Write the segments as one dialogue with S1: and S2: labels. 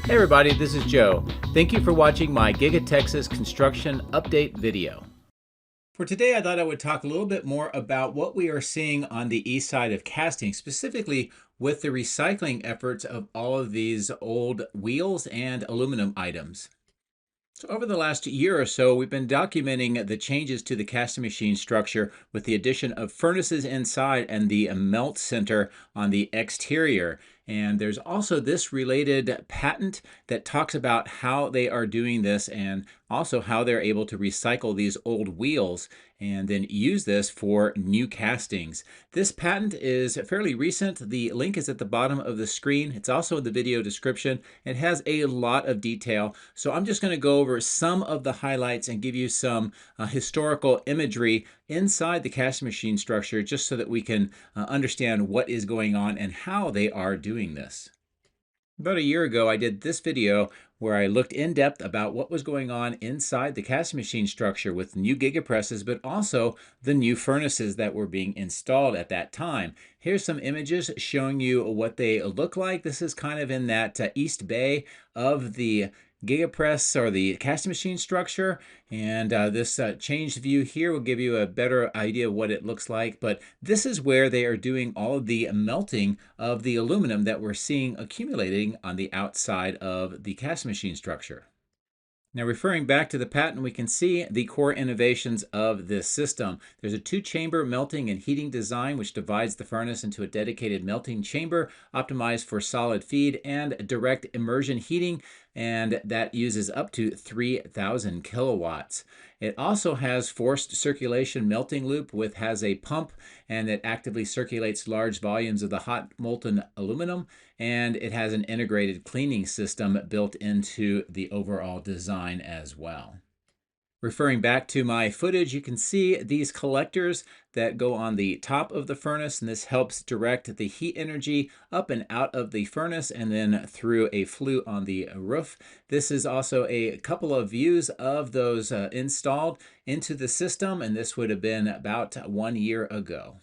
S1: Hey everybody, this is Joe. Thank you for watching my Giga-Texas construction update video. For today, I thought I would talk a little bit more about what we are seeing on the east side of casting, specifically with the recycling efforts of all of these old wheels and aluminum items. So over the last year or so, we've been documenting the changes to the casting machine structure with the addition of furnaces inside and the melt center on the exterior. And there's also this related patent that talks about how they are doing this and also how they're able to recycle these old wheels and then use this for new castings. This patent is fairly recent. The link is at the bottom of the screen. It's also in the video description. It has a lot of detail. So I'm just going to go over some of the highlights and give you some historical imagery inside the casting machine structure just so that we can understand what is going on and how they are doing this. About a year ago, I did this video where I looked in depth about what was going on inside the casting machine structure with new gigapresses, but also the new furnaces that were being installed at that time. Here's some images showing you what they look like. This is kind of in that east bay of the Gigapress or the casting machine structure, and this changed view here will give you a better idea of what it looks like. But this is where they are doing all of the melting of the aluminum that we're seeing accumulating on the outside of the casting machine structure. Now, referring back to the patent, we can see the core innovations of this system. There's a two-chamber melting and heating design which divides the furnace into a dedicated melting chamber optimized for solid feed and direct immersion heating, and that uses up to 3,000 kilowatts. It also has forced circulation melting loop has a pump, and it actively circulates large volumes of the hot molten aluminum, and it has an integrated cleaning system built into the overall design as well. Referring back to my footage, you can see these collectors that go on the top of the furnace, and this helps direct the heat energy up and out of the furnace and then through a flue on the roof. This is also a couple of views of those installed into the system, and this would have been about 1 year ago.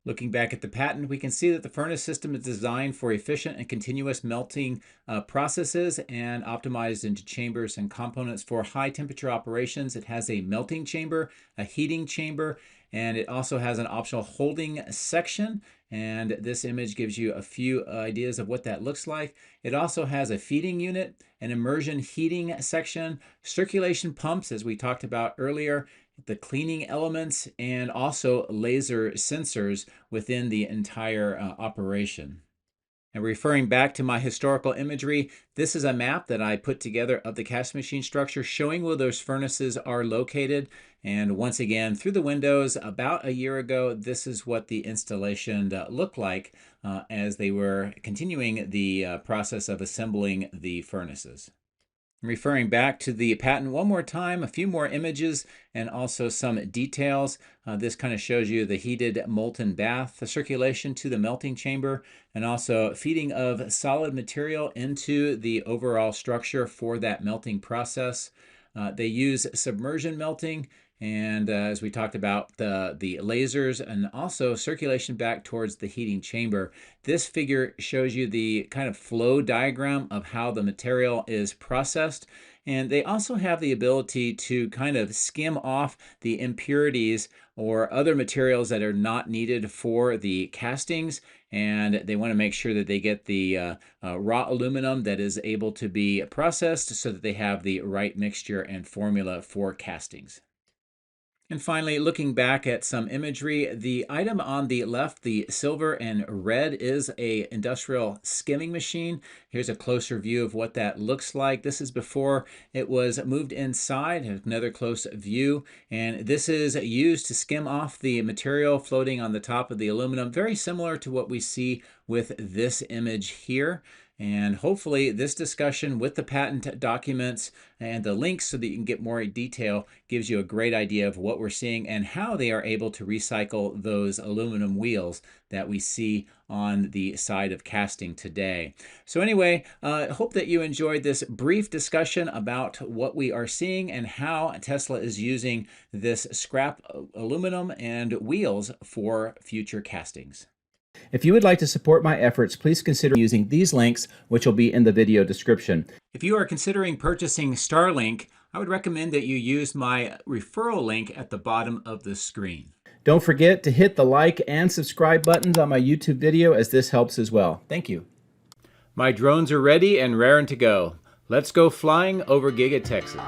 S1: Looking back at the patent, we can see that the furnace system is designed for efficient and continuous melting processes and optimized into chambers and components for high temperature operations. It has a melting chamber, a heating chamber, and it also has an optional holding section. And this image gives you a few ideas of what that looks like. It also has a feeding unit, an immersion heating section, circulation pumps, as we talked about earlier, the cleaning elements, and also laser sensors within the entire operation. And referring back to my historical imagery, this is a map that I put together of the casting machine structure showing where those furnaces are located. And once again, through the windows, about a year ago, this is what the installation looked like as they were continuing the process of assembling the furnaces. Referring back to the patent one more time, a few more images and also some details. This kind of shows you the heated molten bath, the circulation to the melting chamber, and also feeding of solid material into the overall structure for that melting process. They use submersion melting, and as we talked about, the lasers and also circulation back towards the heating chamber. This figure shows you the kind of flow diagram of how the material is processed. And they also have the ability to kind of skim off the impurities or other materials that are not needed for the castings. And they want to make sure that they get the raw aluminum that is able to be processed so that they have the right mixture and formula for castings. And finally, looking back at some imagery, the item on the left, the silver and red, is a industrial skimming machine. Here's a closer view of what that looks like. This is before it was moved inside. Another close view. And this is used to skim off the material floating on the top of the aluminum, very similar to what we see with this image here. And hopefully this discussion with the patent documents and the links so that you can get more detail gives you a great idea of what we're seeing and how they are able to recycle those aluminum wheels that we see on the side of casting today. So anyway, hope that you enjoyed this brief discussion about what we are seeing and how Tesla is using this scrap aluminum and wheels for future castings. If you would like to support my efforts, please consider using these links, which will be in the video description. If you are considering purchasing Starlink, I would recommend that you use my referral link at the bottom of the screen. Don't forget to hit the like and subscribe buttons on my YouTube video, as this helps as well. Thank you. My drones are ready and raring to go. Let's go flying over Giga-Texas.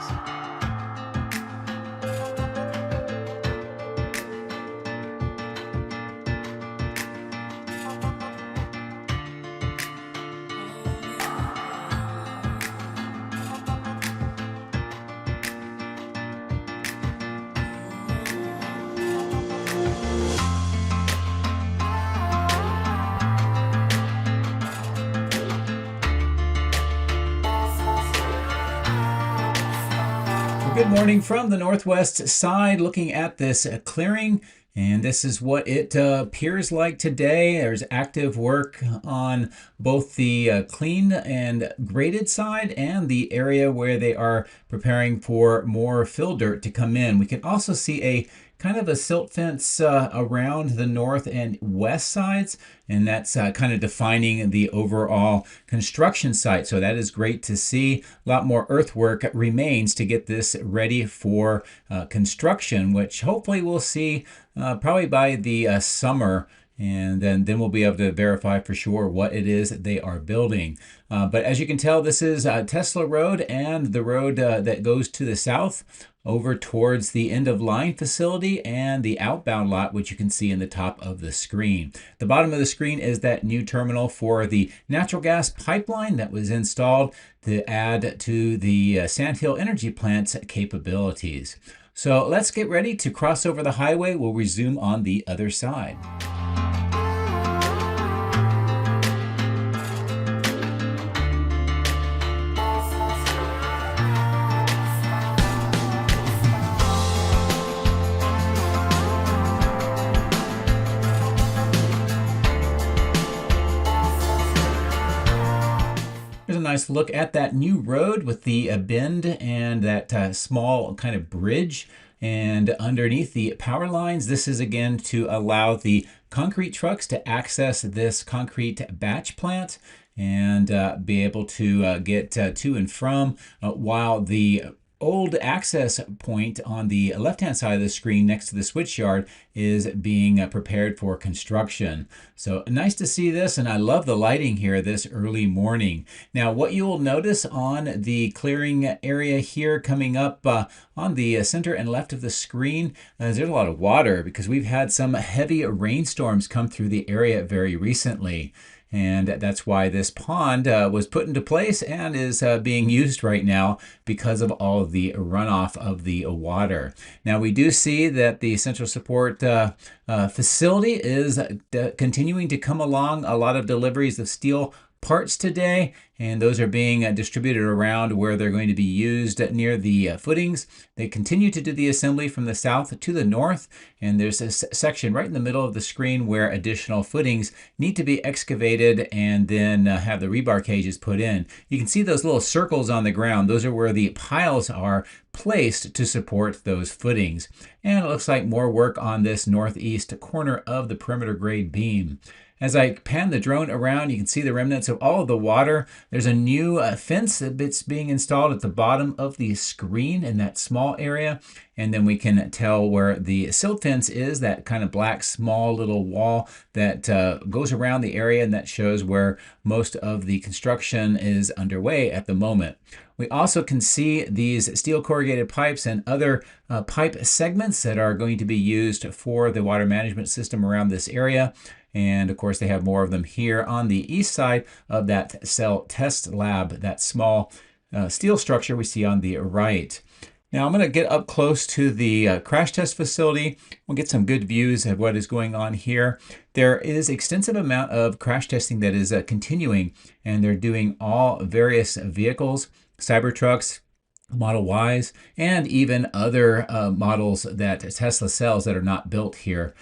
S1: Good morning from the northwest side, looking at this clearing, and this is what it appears like today. There's active work on both the clean and graded side and the area where they are preparing for more fill dirt to come in. We can also see a kind of a silt fence around the north and west sides, and that's kind of defining the overall construction site. So that is great to see. A lot more earthwork remains to get this ready for construction, which hopefully we'll see probably by the summer. And then we'll be able to verify for sure what it is they are building. But as you can tell, this is Tesla Road and the road that goes to the south over towards the end of line facility and the outbound lot, which you can see in the top of the screen. The bottom of the screen is that new terminal for the natural gas pipeline that was installed to add to the Sandhill Energy Plant's capabilities. So let's get ready to cross over the highway. We'll resume on the other side. Here's a nice look at that new road with the bend and that small kind of bridge. And underneath the power lines, this is again to allow the concrete trucks to access this concrete batch plant and be able to get to and from, while the old access point on the left-hand side of the screen next to the switchyard is being prepared for construction. So nice to see this, and I love the lighting here this early morning. Now what you will notice on the clearing area here coming up on the center and left of the screen is there's a lot of water because we've had some heavy rainstorms come through the area very recently. And that's why this pond was put into place and is being used right now because of all of the runoff of the water. Now we do see that the Central Support facility is continuing to come along. A lot of deliveries of steel parts today, and those are being distributed around where they're going to be used near the footings. They continue to do the assembly from the south to the north, and there's a section right in the middle of the screen where additional footings need to be excavated and then have the rebar cages put in. You can see those little circles on the ground. Those are where the piles are placed to support those footings. And it looks like more work on this northeast corner of the perimeter grade beam. As I pan the drone around, you can see the remnants of all of the water. There's a new fence that's being installed at the bottom of the screen in that small area. And then we can tell where the silt fence is, that kind of black small little wall that goes around the area, and that shows where most of the construction is underway at the moment. We also can see these steel corrugated pipes and other pipe segments that are going to be used for the water management system around this area. And of course, they have more of them here on the east side of that cell test lab, that small steel structure we see on the right. Now I'm going to get up close to the crash test facility. We'll get some good views of what is going on here. There is extensive amount of crash testing that is continuing, and they're doing all various vehicles, Cybertrucks, Model Ys, and even other models that Tesla sells that are not built here.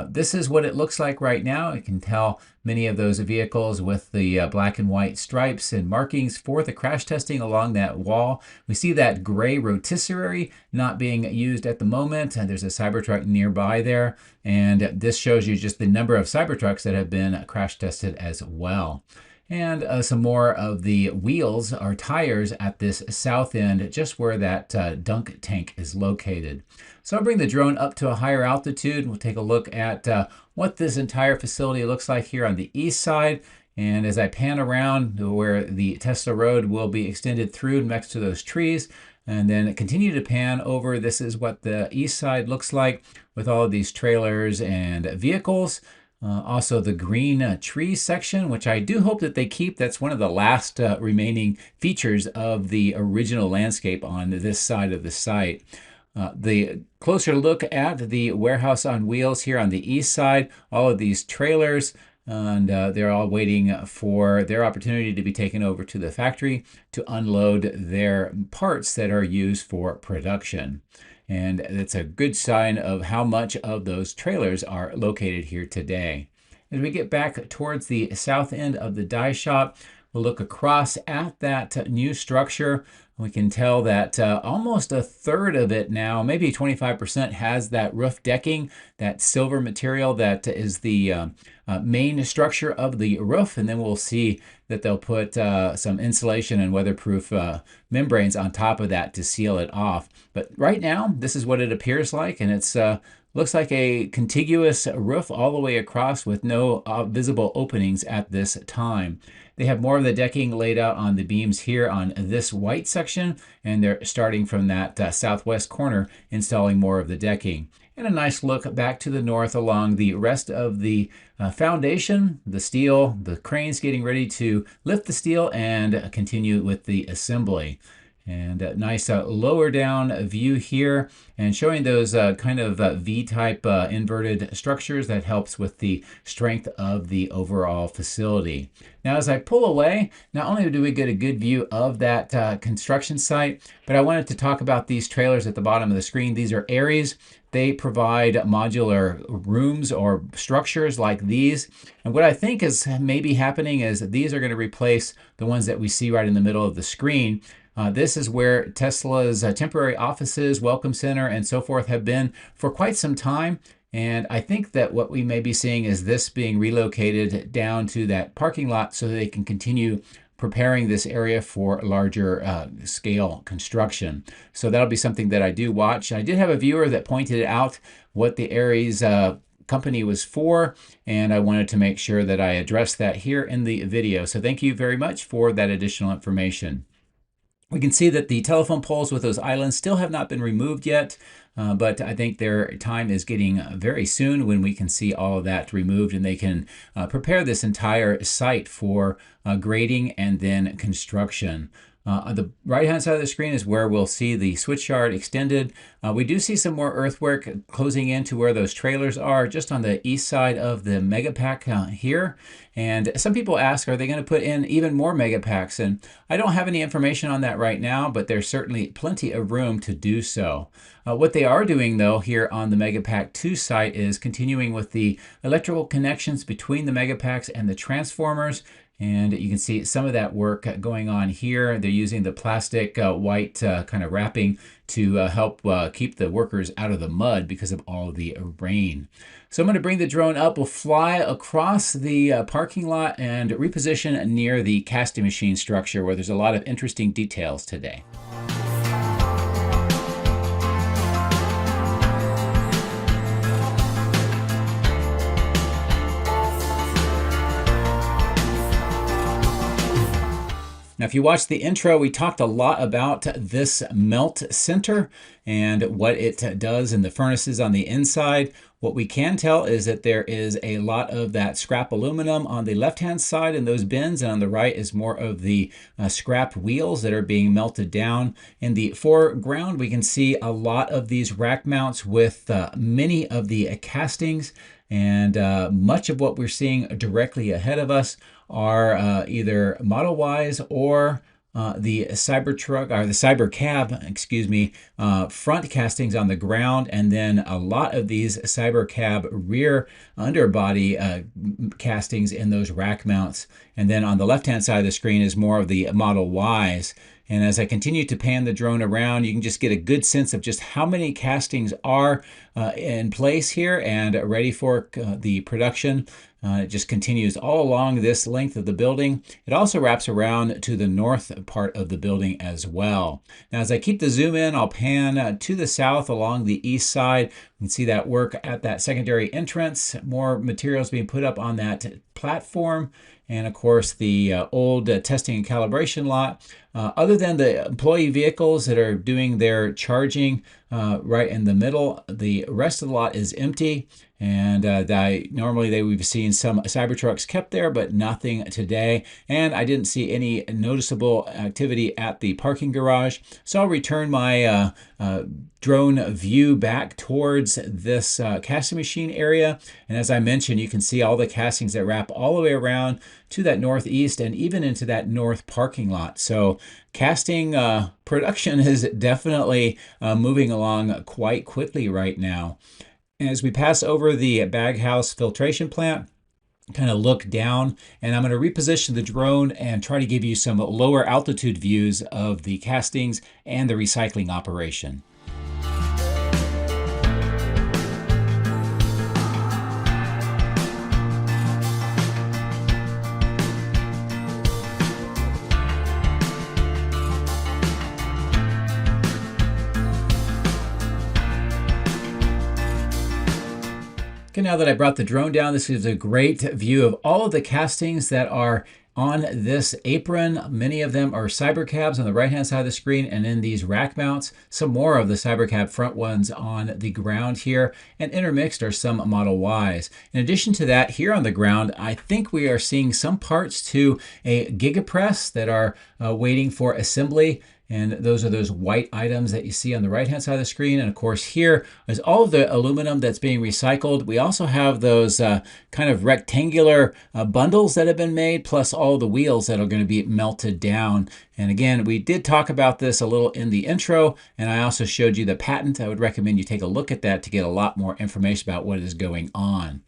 S1: This is what it looks like right now. You can tell many of those vehicles with the black and white stripes and markings for the crash testing along that wall. We see that gray rotisserie not being used at the moment, and there's a Cybertruck nearby there. And this shows you just the number of Cybertrucks that have been crash tested as well. And some more of the wheels or tires at this south end, just where that dunk tank is located. So I'll bring the drone up to a higher altitude and we'll take a look at what this entire facility looks like here on the east side. And as I pan around where the Tesla road will be extended through next to those trees, and then continue to pan over, this is what the east side looks like with all of these trailers and vehicles. Also the green tree section, which I do hope that they keep. That's one of the last remaining features of the original landscape on this side of the site. The closer look at the warehouse on wheels here on the east side, all of these trailers, and they're all waiting for their opportunity to be taken over to the factory to unload their parts that are used for production. And it's a good sign of how much of those trailers are located here today. As we get back towards the south end of the die shop, we'll look across at that new structure. We can tell that almost a third of it now, maybe 25%, has that roof decking, that silver material that is the main structure of the roof. And then we'll see that they'll put some insulation and weatherproof membranes on top of that to seal it off. But right now, this is what it appears like, and it's looks like a contiguous roof all the way across with no visible openings at this time. They have more of the decking laid out on the beams here on this white section, and they're starting from that southwest corner, installing more of the decking. And a nice look back to the north along the rest of the foundation, the steel, the cranes getting ready to lift the steel and continue with the assembly. And a nice lower down view here, and showing those kind of V-type inverted structures that helps with the strength of the overall facility. Now as I pull away, not only do we get a good view of that construction site, but I wanted to talk about these trailers at the bottom of the screen. These are Aries. They provide modular rooms or structures like these. And what I think is maybe happening is that these are going to replace the ones that we see right in the middle of the screen. This is where Tesla's temporary offices, welcome center, and so forth have been for quite some time. And I think that what we may be seeing is this being relocated down to that parking lot so they can continue preparing this area for larger scale construction. So that'll be something that I do watch. I did have a viewer that pointed out what the Aries company was for, and I wanted to make sure that I addressed that here in the video. So thank you very much for that additional information. We can see that the telephone poles with those islands still have not been removed yet, but I think their time is getting very soon when we can see all of that removed and they can prepare this entire site for grading and then construction. On the right-hand side of the screen is where we'll see the switch yard extended. We do see some more earthwork closing into where those trailers are, just on the east side of the Megapack here. And some people ask, are they going to put in even more Megapacks? And I don't have any information on that right now, but there's certainly plenty of room to do so. What they are doing, though, here on the Megapack 2 site is continuing with the electrical connections between the Megapacks and the transformers. And you can see some of that work going on here. They're using the plastic white kind of wrapping to help keep the workers out of the mud because of all the rain. So I'm going to bring the drone up. We'll fly across the parking lot and reposition near the casting machine structure where there's a lot of interesting details today. Now, if you watched the intro, we talked a lot about this melt center and what it does in the furnaces on the inside. What we can tell is that there is a lot of that scrap aluminum on the left-hand side in those bins, and on the right is more of the scrap wheels that are being melted down. In the foreground, we can see a lot of these rack mounts with many of the castings, and much of what we're seeing directly ahead of us are either Model Ys or the Cybertruck or the Cybercab, excuse me, front castings on the ground, and then a lot of these Cybercab rear underbody castings in those rack mounts. And then on the left-hand side of the screen is more of the Model Ys. And as I continue to pan the drone around, you can just get a good sense of just how many castings are in place here and ready for the production. It just continues all along this length of the building. It also wraps around to the north part of the building as well. Now, as I keep the zoom in, I'll pan to the south along the east side. You can see that work at that secondary entrance. More materials being put up on that platform. And of course, the old testing and calibration lot. Other than the employee vehicles that are doing their charging right in the middle, the rest of the lot is empty. And normally we've seen some Cybertrucks kept there, but nothing today. And I didn't see any noticeable activity at the parking garage. So I'll return my drone view back towards this casting machine area. And as I mentioned, you can see all the castings that wrap all the way around to that northeast and even into that north parking lot. So casting production is definitely moving along quite quickly right now. As we pass over the baghouse filtration plant, kind of look down, and I'm going to reposition the drone and try to give you some lower altitude views of the castings and the recycling operation. Okay, now that I brought the drone down, this is a great view of all of the castings that are on this apron. Many of them are Cybercabs on the right-hand side of the screen, and in these rack mounts, some more of the Cybercab front ones on the ground here, and intermixed are some Model Ys. In addition to that, here on the ground, I think we are seeing some parts to a Gigapress that are waiting for assembly. And those are those white items that you see on the right-hand side of the screen. And of course, here is all of the aluminum that's being recycled. We also have those kind of rectangular bundles that have been made, plus all the wheels that are going to be melted down. And again, we did talk about this a little in the intro, and I also showed you the patent. I would recommend you take a look at that to get a lot more information about what is going on.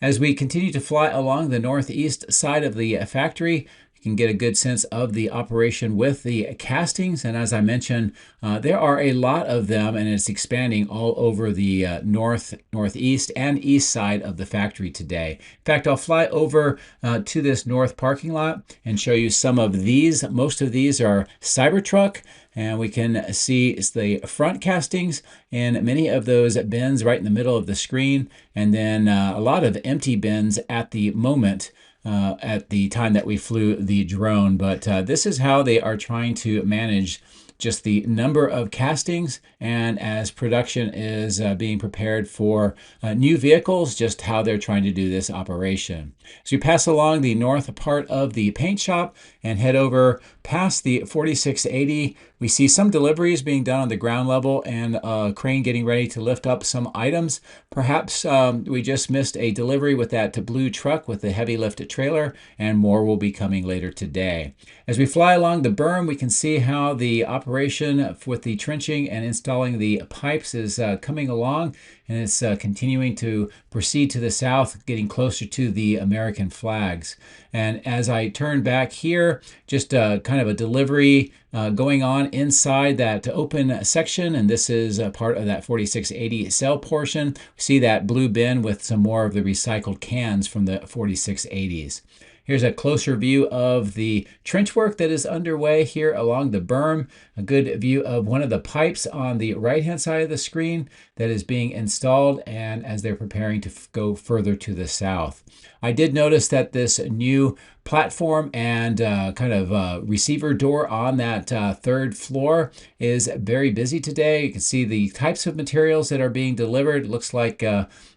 S1: As we continue to fly along the northeast side of the factory, you can get a good sense of the operation with the castings. And as I mentioned, there are a lot of them, and it's expanding all over the northeast and east side of the factory today. In fact, I'll fly over to this north parking lot and show you some of these. Most of these are Cybertruck, and we can see the front castings in many of those bins right in the middle of the screen, and then a lot of empty bins at the moment. At the time that we flew the drone, but this is how they are trying to manage just the number of castings, and as production is being prepared for new vehicles, just how they're trying to do this operation. So we pass along the north part of the paint shop and head over past the 4680. We see some deliveries being done on the ground level and a crane getting ready to lift up some items. Perhaps we just missed a delivery with that blue truck with the heavy lift trailer, and more will be coming later today. As we fly along the berm, we can see how the operation with the trenching and installing the pipes is coming along, and it's continuing to proceed to the south, getting closer to the American flags. And as I turn back here, just kind of a delivery going on inside that open section, and this is a part of that 4680 cell portion. We see that blue bin with some more of the recycled cans from the 4680s. Here's a closer view of the trench work that is underway here along the berm. A good view of one of the pipes on the right-hand side of the screen that is being installed, and as they're preparing to go further to the south. I did notice that this new platform and kind of receiver door on that third floor is very busy today. You can see the types of materials that are being delivered. It looks like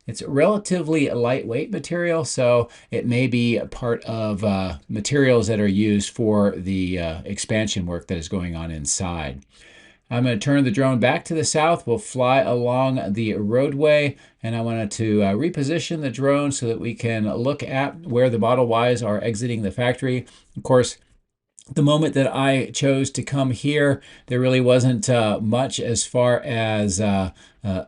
S1: it's relatively a lightweight material, so it may be a part of materials that are used for the expansion work that is going on inside. I'm going to turn the drone back to the south. We'll fly along the roadway, and I wanted to reposition the drone so that we can look at where the Model Ys are exiting the factory. Of course, The moment that I chose to come here, there really wasn't much as far as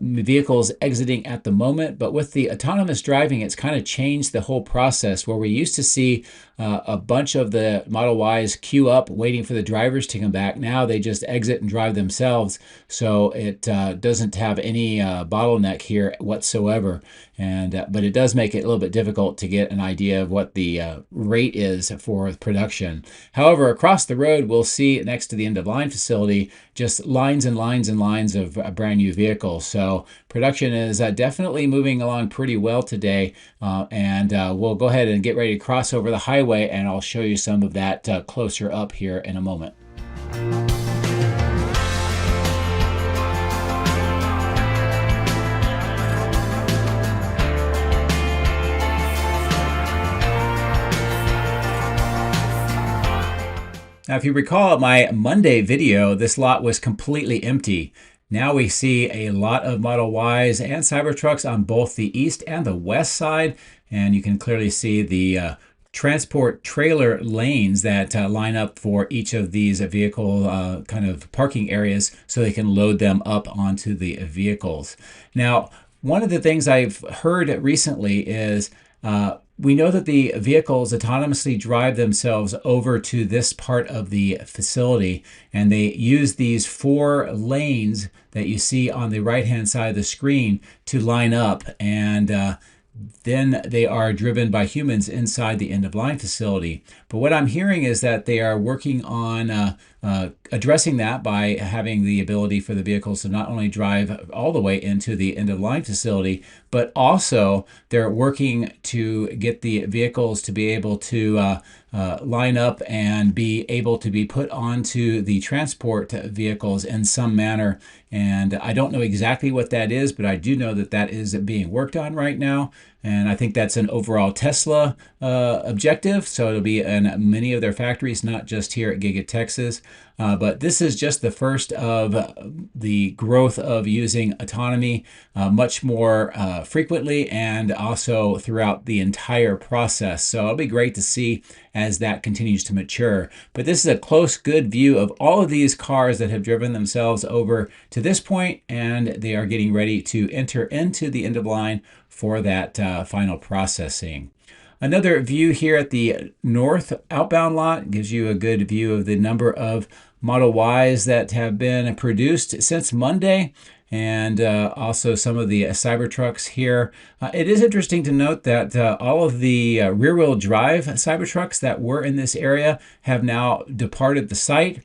S1: vehicles exiting at the moment, but with the autonomous driving, it's kind of changed the whole process where we used to see a bunch of the Model Ys queue up waiting for the drivers to come back. Now they just exit and drive themselves, so it doesn't have any bottleneck here whatsoever. But it does make it a little bit difficult to get an idea of what the rate is for production. However, across the road, we'll see next to the end-of-line facility just lines and lines and lines of brand new vehicles. So production is definitely moving along pretty well today. We'll go ahead and get ready to cross over the highway, and I'll show you some of that closer up here in a moment. Now, if you recall my Monday video, this lot was completely empty. Now we see a lot of Model Ys and Cybertrucks on both the east and the west side, and you can clearly see the transport trailer lanes that line up for each of these vehicle kind of parking areas so they can load them up onto the vehicles. Now, one of the things I've heard recently is we know that the vehicles autonomously drive themselves over to this part of the facility, and they use these 4 lanes that you see on the right-hand side of the screen to line up, and then they are driven by humans inside the end-of-line facility. But what I'm hearing is that they are working on addressing that by having the ability for the vehicles to not only drive all the way into the end-of-line facility, but also they're working to get the vehicles to be able to line up and be able to be put onto the transport vehicles in some manner. And I don't know exactly what that is, but I do know that that is being worked on right now. And I think that's an overall Tesla objective. So it'll be in many of their factories, not just here at Giga-Texas. But this is just the first of the growth of using autonomy much more frequently and also throughout the entire process. So it'll be great to see as that continues to mature. But this is a close, good view of all of these cars that have driven themselves over to this point, and they are getting ready to enter into the end of line for that final processing. Another view here at the north outbound lot gives you a good view of the number of Model Ys that have been produced since Monday, and also some of the Cybertrucks here. It is interesting to note that all of the rear-wheel drive Cybertrucks that were in this area have now departed the site.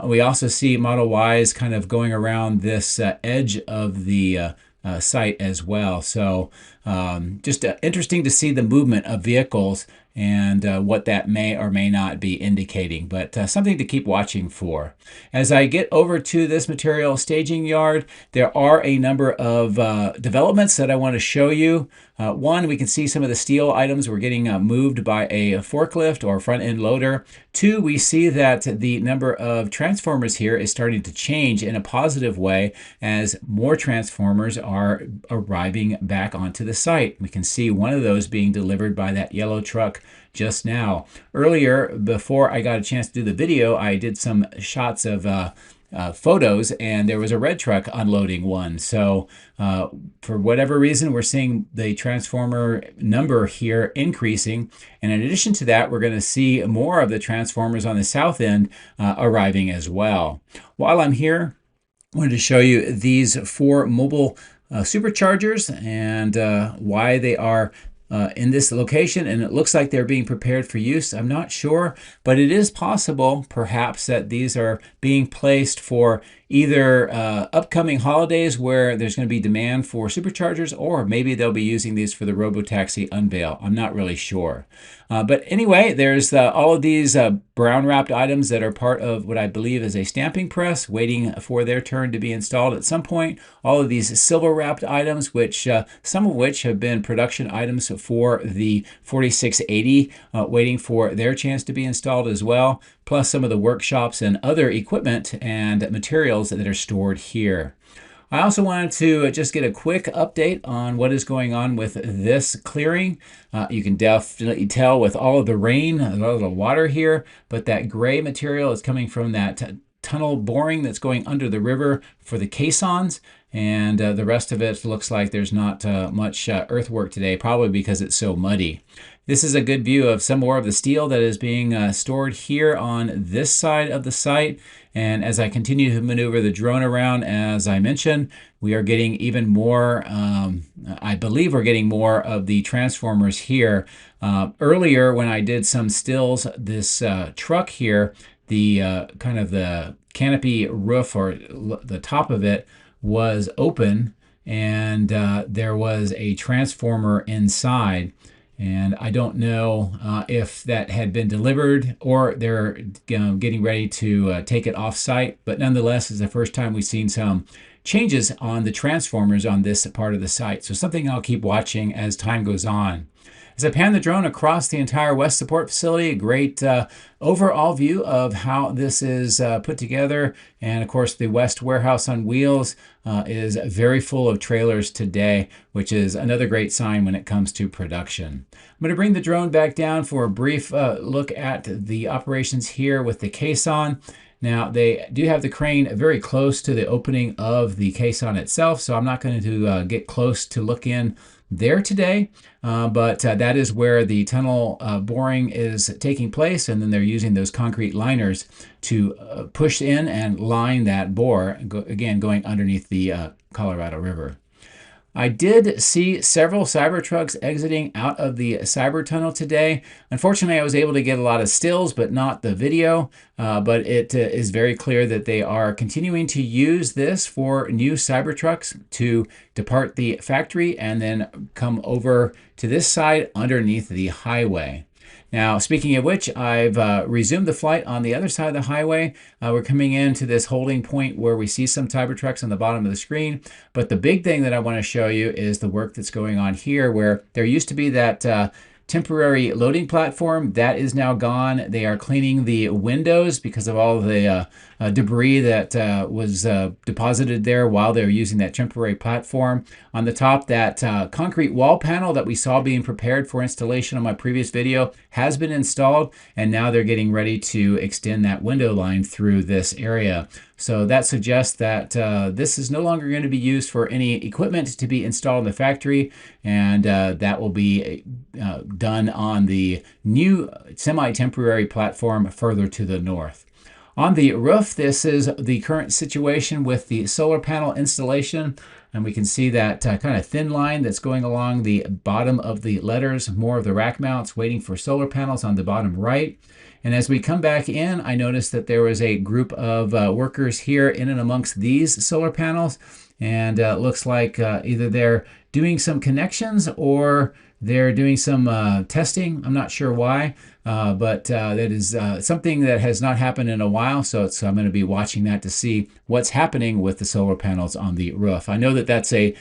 S1: We also see Model Ys kind of going around this edge of the site as well. So just interesting to see the movement of vehicles and what that may or may not be indicating, but something to keep watching for. As I get over to this material staging yard, there are a number of developments that I want to show you. One, we can see some of the steel items were getting moved by a forklift or front-end loader. Two, we see that the number of transformers here is starting to change in a positive way as more transformers are arriving back onto the site. We can see one of those being delivered by that yellow truck just now. Earlier, before I got a chance to do the video, I did some shots of photos, and there was a red truck unloading one. So for whatever reason, we're seeing the transformer number here increasing. And in addition to that, we're going to see more of the transformers on the south end arriving as well. While I'm here, I wanted to show you these 4 mobile superchargers and why they are in this location, and it looks like they're being prepared for use. I'm not sure, but it is possible perhaps that these are being placed for either upcoming holidays where there's going to be demand for superchargers, or maybe they'll be using these for the Robotaxi unveil. I'm not really sure. But anyway, there's all of these brown wrapped items that are part of what I believe is a stamping press waiting for their turn to be installed at some point. All of these silver wrapped items, which some of which have been production items for the 4680 waiting for their chance to be installed as well, plus some of the workshops and other equipment and materials that are stored here. I also wanted to just get a quick update on what is going on with this clearing. You can definitely tell with all of the rain, a lot of the water here, but that gray material is coming from that tunnel boring that's going under the river for the caissons. And the rest of it looks like there's not much earthwork today, probably because it's so muddy. This is a good view of some more of the steel that is being stored here on this side of the site. And as I continue to maneuver the drone around, as I mentioned, we are getting even more, I believe we're getting more of the transformers here. Earlier when I did some stills, this truck here, the kind of the canopy roof or the top of it was open, and there was a transformer inside. And I don't know if that had been delivered or they're getting ready to take it off site. But nonetheless, it's the first time we've seen some changes on the transformers on this part of the site. So something I'll keep watching as time goes on. As I pan the drone across the entire West Support Facility, a great overall view of how this is put together. And of course, the West Warehouse on Wheels is very full of trailers today, which is another great sign when it comes to production. I'm going to bring the drone back down for a brief look at the operations here with the caisson. Now, they do have the crane very close to the opening of the caisson itself, so I'm not going to get close to look in there today, but that is where the tunnel boring is taking place, and then they're using those concrete liners to push in and line that bore, again going underneath the Colorado River. I did see several Cybertrucks exiting out of the Cyber Tunnel today. Unfortunately, I was able to get a lot of stills, but not the video. But it is very clear that they are continuing to use this for new Cybertrucks to depart the factory and then come over to this side underneath the highway. Now, speaking of which, I've resumed the flight on the other side of the highway. We're coming into this holding point where we see some Cybertrucks on the bottom of the screen. But the big thing that I want to show you is the work that's going on here, where there used to be that temporary loading platform. That is now gone. They are cleaning the windows because of all the debris that was deposited there while they were using that temporary platform. On the top, that concrete wall panel that we saw being prepared for installation on my previous video has been installed, and now they're getting ready to extend that window line through this area. So that suggests that this is no longer going to be used for any equipment to be installed in the factory, and that will be done on the new semi-temporary platform further to the north. On the roof, this is the current situation with the solar panel installation, and we can see that kind of thin line that's going along the bottom of the letters, more of the rack mounts waiting for solar panels on the bottom right. And as we come back in, I noticed that there was a group of workers here in and amongst these solar panels, and it looks like either they're doing some connections or they're doing some testing. I'm not sure why, but that is something that has not happened in a while, so I'm going to be watching that to see what's happening with the solar panels on the roof. I know that that's a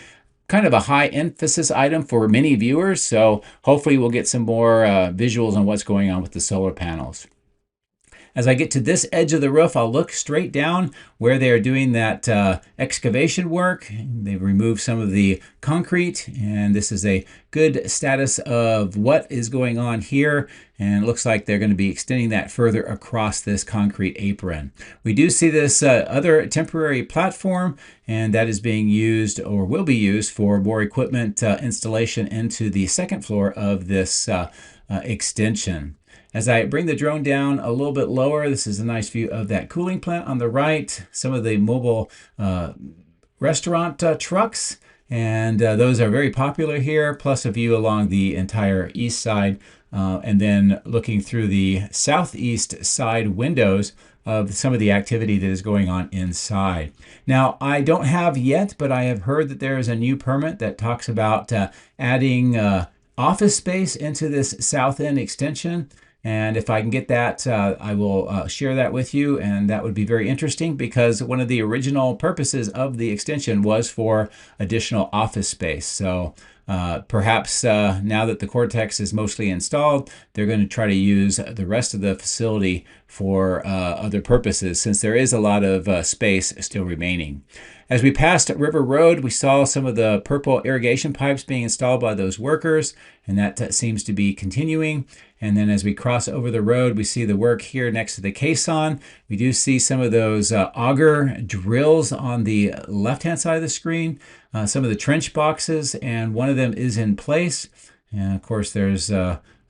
S1: kind of a high emphasis item for many viewers, so hopefully we'll get some more visuals on what's going on with the solar panels. As I get to this edge of the roof, I'll look straight down where they are doing that excavation work. They've removed some of the concrete, and this is a good status of what is going on here. And it looks like they're going to be extending that further across this concrete apron. We do see this other temporary platform, and that is being used or will be used for more equipment installation into the second floor of this extension. As I bring the drone down a little bit lower, this is a nice view of that cooling plant on the right, some of the mobile restaurant trucks, and those are very popular here, plus a view along the entire east side, and then looking through the southeast side windows of some of the activity that is going on inside. Now, I don't have yet, but I have heard that there is a new permit that talks about adding office space into this south end extension. And if I can get that, I will share that with you, and that would be very interesting because one of the original purposes of the extension was for additional office space. So Perhaps now that the Cortex is mostly installed, they're going to try to use the rest of the facility for other purposes, since there is a lot of space still remaining. As we passed River Road, we saw some of the purple irrigation pipes being installed by those workers, and that seems to be continuing. And then as we cross over the road, we see the work here next to the caisson. We do see some of those auger drills on the left-hand side of the screen, some of the trench boxes, and one of them is in place. And of course, there's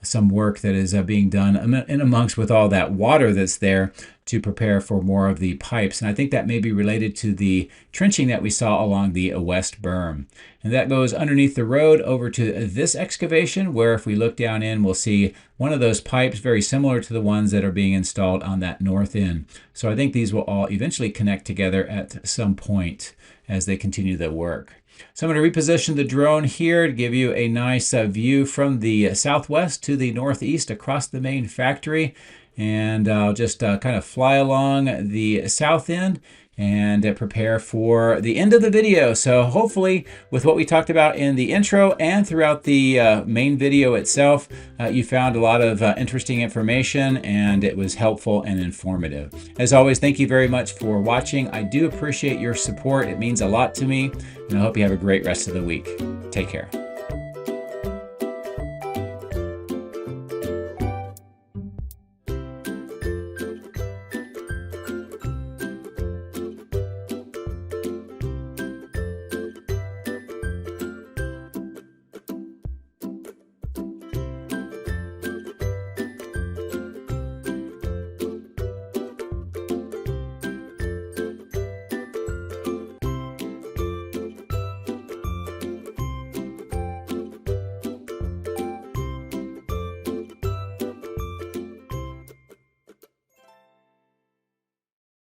S1: some work that is being done in amongst with all that water that's there to prepare for more of the pipes. And I think that may be related to the trenching that we saw along the west berm. And that goes underneath the road over to this excavation, where if we look down in, we'll see one of those pipes very similar to the ones that are being installed on that north end. So I think these will all eventually connect together at some point as they continue the work. So I'm going to reposition the drone here to give you a nice view from the southwest to the northeast across the main factory. And I'll just kind of fly along the south end and prepare for the end of the video. So hopefully with what we talked about in the intro and throughout the main video itself, you found a lot of interesting information and it was helpful and informative. As always, thank you very much for watching. I do appreciate your support. It means a lot to me, and I hope you have a great rest of the week. Take care.